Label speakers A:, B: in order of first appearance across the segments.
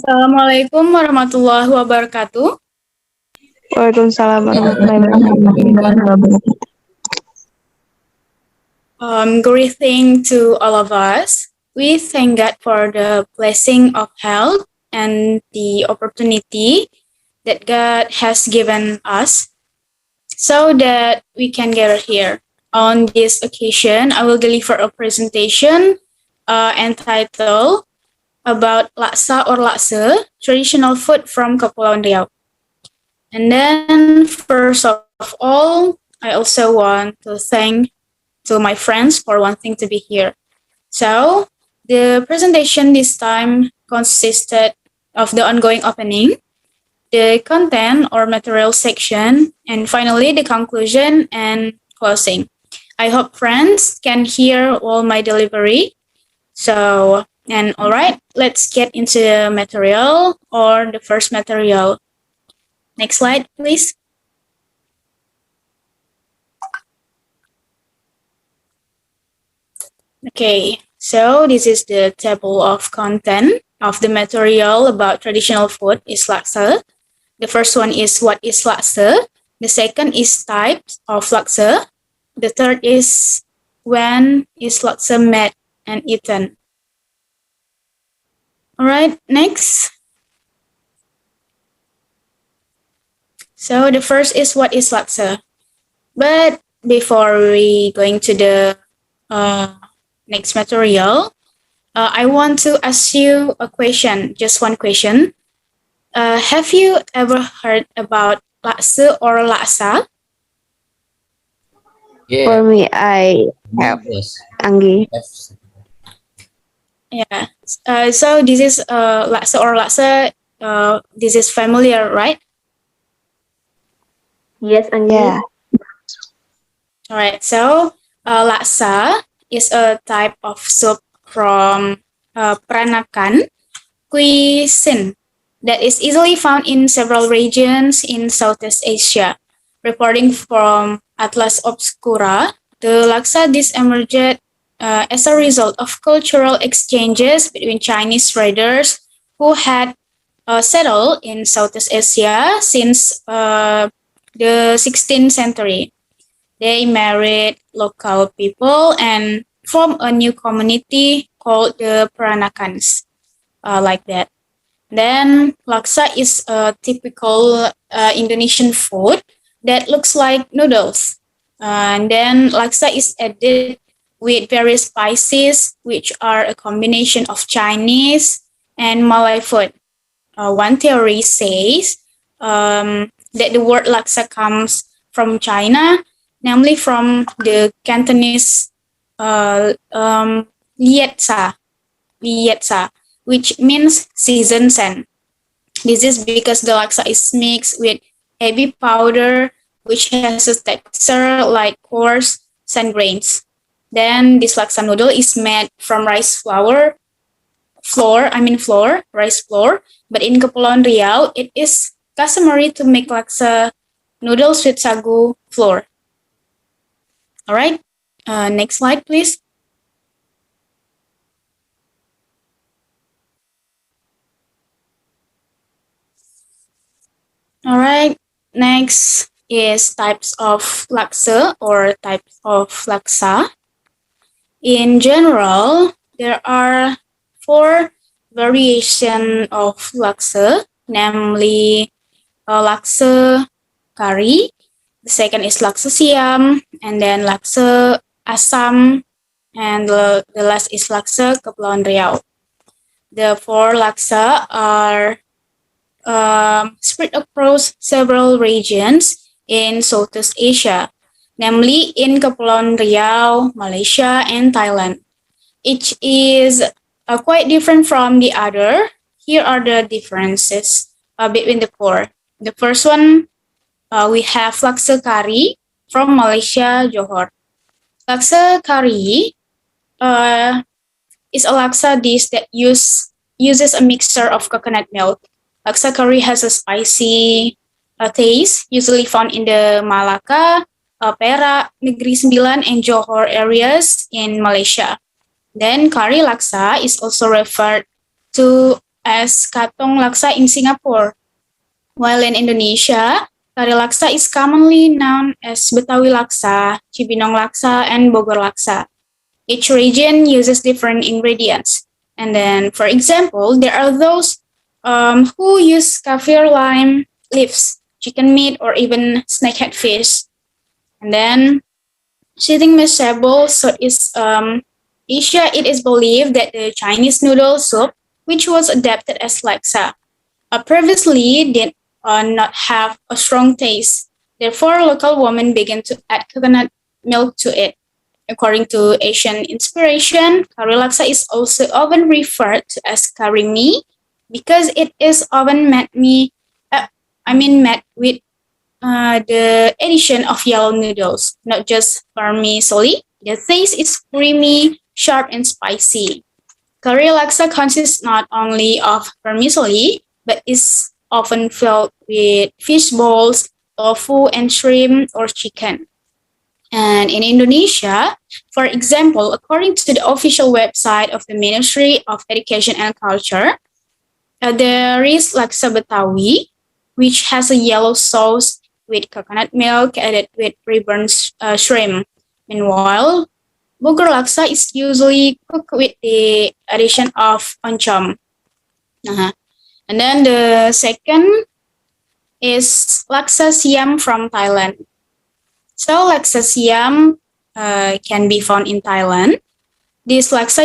A: Assalamualaikum warahmatullahi wabarakatuh.
B: Waalaikumsalam warahmatullahi wabarakatuh.
A: Greeting to all of us. We thank God for the blessing of health and the opportunity that God has given us so that we can gather here. On this occasion, I will deliver a presentation entitled about Laksa or Lakse, traditional food from Kepulauan Riau. And then, first of all, I also want to thank to my friends for wanting to be here. So, the presentation this time consisted of the ongoing opening, the content or material section, and finally the conclusion and closing. I hope friends can hear all my delivery. So, and all right, let's get into the material or the first material. Next slide, please. Okay, so this is the table of content of the material about traditional food is laksa. The first one is what is laksa. The second is types of laksa. The third is when is laksa made and eaten. All right, next. So the first is what is laksa. But before we going to the next material, I want to ask you a question, just one question. Have you ever heard about laksa or laksa?
C: Yeah.
B: For me, I have
C: Yes.
B: Anggi.
C: Yes.
A: Yeah. So this is laksa or laksa. This is familiar, right?
B: Yes, Anggi. Yeah.
A: All right. So laksa is a type of soup from Peranakan cuisine that is easily found in several regions in Southeast Asia. Reporting from Atlas Obscura, the laksa dish emerged as a result of cultural exchanges between Chinese traders who had settled in Southeast Asia since the 16th century. They married local people and formed a new community called the Peranakans, like that. Then laksa is a typical Indonesian food that looks like noodles. And then laksa is added with various spices, which are a combination of Chinese and Malay food. One theory says that the word laksa comes from China, namely from the Cantonese lietsa, which means seasoned sand. This is because the laksa is mixed with heavy powder, which has a texture like coarse sand grains. Then this laksa noodle is made from rice flour, rice flour. But in Kepulauan Riau, it is customary to make laksa noodles with sagu flour. All right, next slide, please. All right, next is types of laksa or types of laksa. In general, there are 4 variations of laksa, namely laksa kari, the second is laksa siam, and then laksa asam, and the last is laksa Kepulauan Riau. The 4 laksa are spread across several regions in Southeast Asia, namely in Kepulauan Riau, Malaysia, and Thailand. Each is quite different from the other. Here are the differences between the 4. The first one, we have laksa kari from Malaysia, Johor. Laksa kari is a laksa dish that uses a mixture of coconut milk. Laksa kari has a spicy taste, usually found in the Malacca, Perak, Negeri Sembilan, and Johor areas in Malaysia. Then kari laksa is also referred to as Katong Laksa in Singapore, while in Indonesia, Kari Laksa is commonly known as Betawi Laksa, Cibinong Laksa, and Bogor Laksa. Each region uses different ingredients. And then, for example, there are those who use kaffir lime leaves, chicken meat, or even snakehead fish. And then, sitting vegetable, so is Asia, it is believed that the Chinese noodle soup, which was adapted as laksa, previously did not have a strong taste. Therefore, local women began to add coconut milk to it. According to Asian inspiration, kari laksa is also often referred to as kari mee because it is often made with the addition of yellow noodles, not just vermicelli. The taste is creamy, sharp, and spicy. Kari laksa consists not only of vermicelli, but is often filled with fish balls, tofu, and shrimp or chicken. And in Indonesia, for example, according to the official website of the Ministry of Education and Culture, there is Laksa Betawi, which has a yellow sauce with coconut milk added with pre-burned shrimp. Meanwhile, Bogor Laksa is usually cooked with the addition of oncom. And then the second is Laksa Siam from Thailand. So Laksa Siam can be found in Thailand. This laksa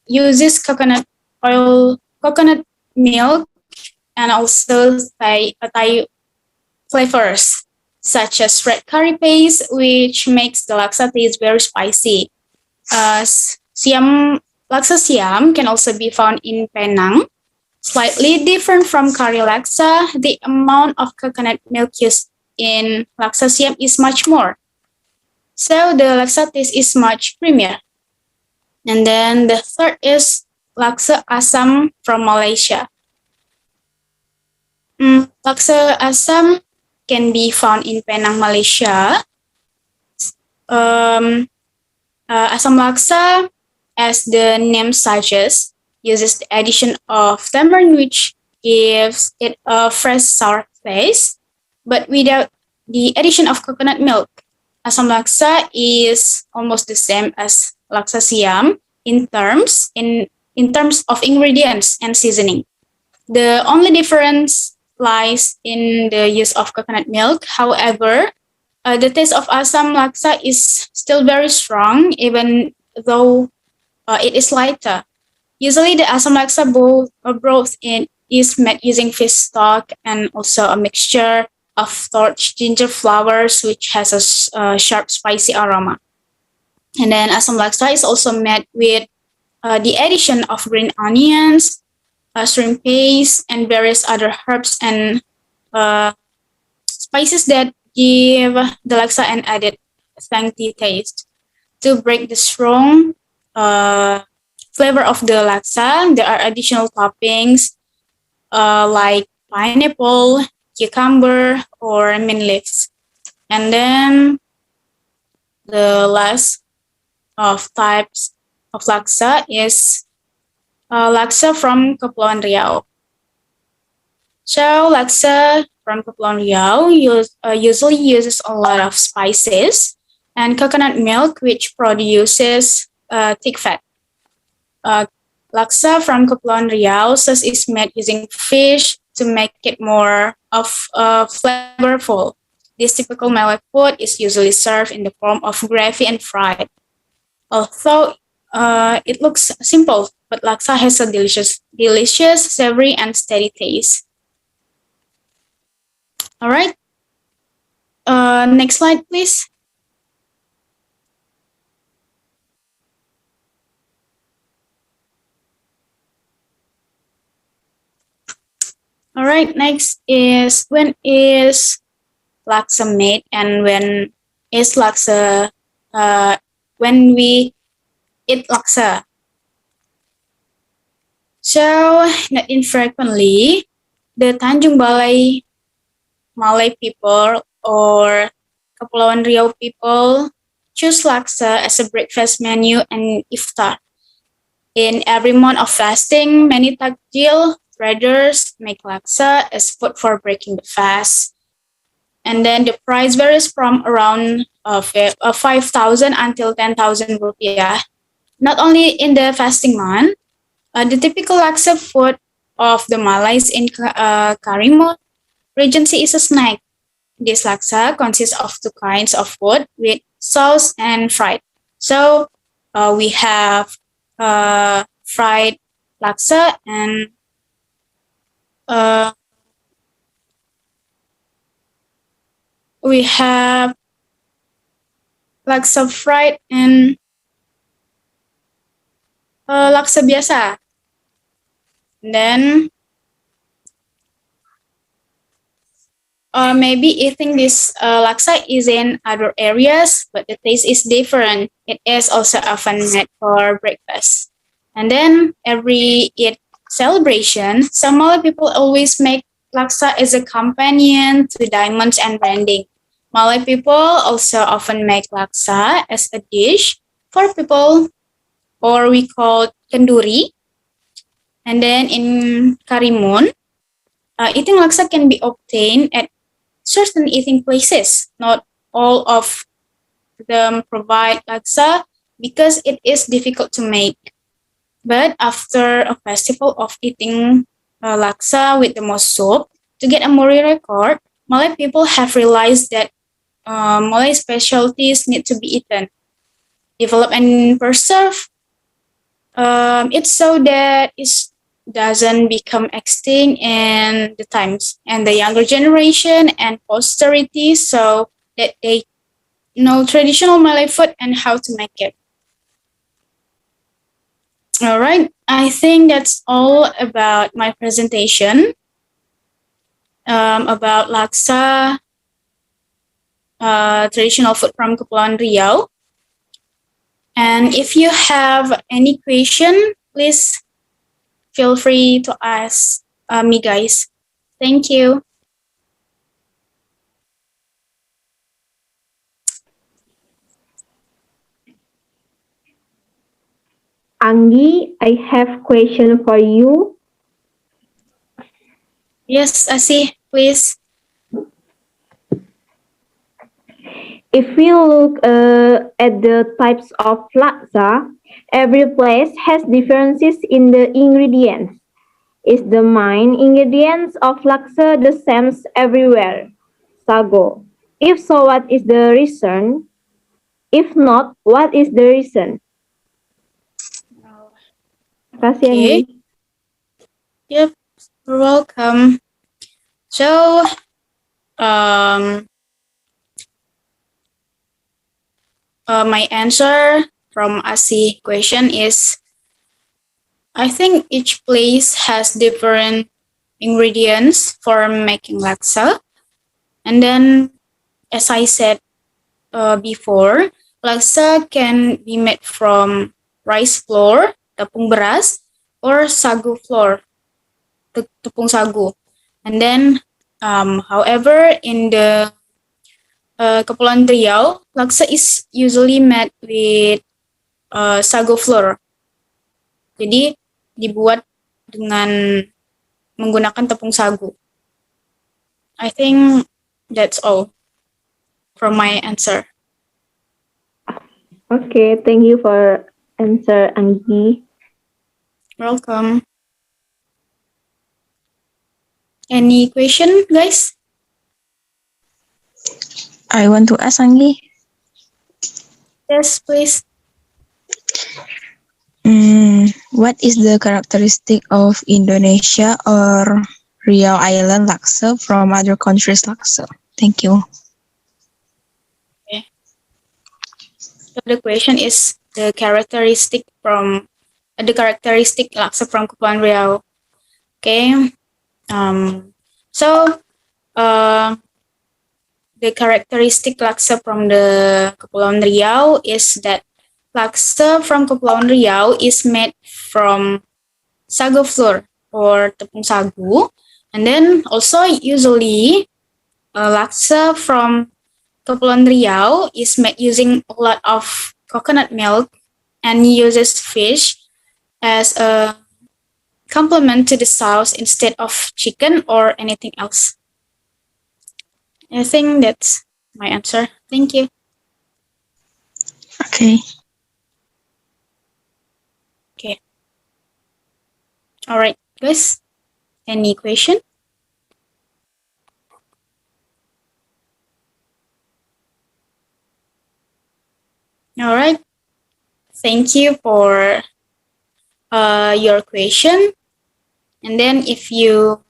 A: uses coconut oil, coconut milk, and also Thai flavors such as red curry paste, which makes the laksa taste very spicy. Laksa Siam can also be found in Penang. Slightly different from kari laksa, the amount of coconut milk used in Laksa Siam is much more. So the laksa taste is much creamier. And then the third is Laksa Asam from Malaysia. Laksa Asam can be found in Penang, Malaysia. Asam laksa, as the name suggests, uses the addition of tamarind, which gives it a fresh sour taste, but without the addition of coconut milk. Asam laksa is almost the same as Laksa Siam in terms of ingredients and seasoning. The only difference lies in the use of coconut milk. However, the taste of asam laksa is still very strong, even though it is lighter. Usually, the asam laksa broth is made using fish stock and also a mixture of torched ginger flowers, which has a sharp, spicy aroma. And then asam laksa is also made with the addition of green onions, shrimp paste, and various other herbs and spices that give the laksa an added tangy taste. To break the strong flavor of the laksa, there are additional toppings like pineapple, cucumber, or mint leaves. And then the last of types of laksa is laksa from Kepulauan Riau. So laksa from Kepulauan Riau usually uses a lot of spices and coconut milk, which produces thick fat. Laksa from Kepulauan Riau sauce is made using fish to make it more of flavorful. This typical Malay food is usually served in the form of gravy and fried. Although it looks simple, but laksa has a delicious, savory, and steady taste. All right. Next slide, please. All right, next is when is laksa made and when is laksa, when we eat laksa. So, not infrequently, the Tanjung Balai Malay people or Kepulauan Riau people choose laksa as a breakfast menu and iftar. In every month of fasting, many takjil traders make laksa as food for breaking the fast. And then the price varies from around 5,000 until 10,000 rupiah. Not only in the fasting month, the typical laksa food of the Malays in Karimun Regency is a snack. This laksa consists of two kinds of food with sauce and fried. So we have fried laksa and we have laksa fried and laksa biasa. And then maybe eating this laksa is in other areas, but the taste is different. It is also often made for breakfast. And then every Eid celebration, some Malay people always make laksa as a companion to diamonds and branding. Malay people also often make laksa as a dish for people, or we call kenduri. And then in Karimun, eating laksa can be obtained at certain eating places. Not all of them provide laksa because it is difficult to make. But after a festival of eating laksa with the most soup, to get a Muri record, Malay people have realized that Malay specialties need to be eaten, developed and preserved. It's so that it doesn't become extinct in the times, and the younger generation and posterity, so that they know traditional Malay food and how to make it. All right, I think that's all about my presentation about laksa, traditional food from Kepulauan Riau. And if you have any question, please feel free to ask me, guys. Thank you.
B: Anggi, I have question for you.
A: Yes, Asi, please.
B: If we look at the types of laksa, every place has differences in the ingredients. Is the main ingredients of laksa the same everywhere? Sago. If so, what is the reason? If not, what is the reason? Kasih,
A: Okay.
B: Anggi.
A: Yep, you're welcome. So, my answer from Asi question is, I think each place has different ingredients for making laksa. And then, as I said before, laksa can be made from rice flour, tepung beras, or sagu flour, tepung sagu. And then, however, in the Kepulauan Riau, laksa is usually made with sagu flour. Jadi dibuat dengan menggunakan tepung sagu. I think that's all from my answer.
B: Okay, thank you for answer, Anggi.
A: Welcome. Any question, guys?
C: I want to ask Anggi.
A: Yes, please.
C: What is the characteristic of Indonesia or Riau Island laksa from other countries laksa? Thank you.
A: Okay. So the question is the characteristic laksa from Kepulauan Riau. Okay. So the characteristic laksa from the Kepulauan Riau is that laksa from Kepulauan Riau is made from sago flour or tepung sagu, and then also usually laksa from Kepulauan Riau is made using a lot of coconut milk and uses fish as a complement to the sauce instead of chicken or anything else. I think that's my answer. Thank you.
C: Okay.
A: Okay. All right, guys. Any question? All right. Thank you for your question. And then if you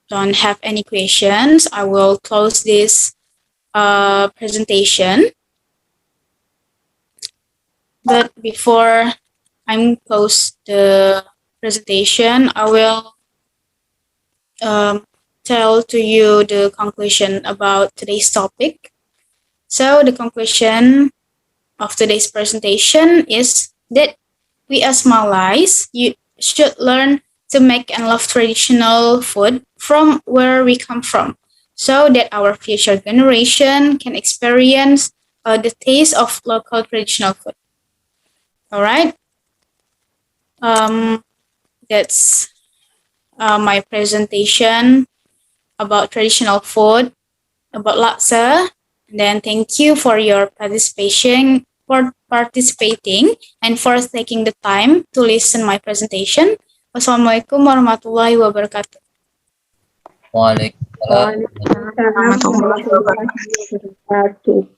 A: don't have any questions, I will close this presentation. But before I'm close the presentation, I will tell to you the conclusion about today's topic. So the conclusion of today's presentation is that we as Malays you should learn to make and love traditional food from where we come from, so that our future generation can experience the taste of local traditional food. All right. That's my presentation about traditional food, about laksa. And then thank you for your participating and for taking the time to listen my presentation. Wassalamualaikum warahmatullahi wabarakatuh.
D: Waalaikumsalam.
B: Waalaikumsalam warahmatullahi wabarakatuh.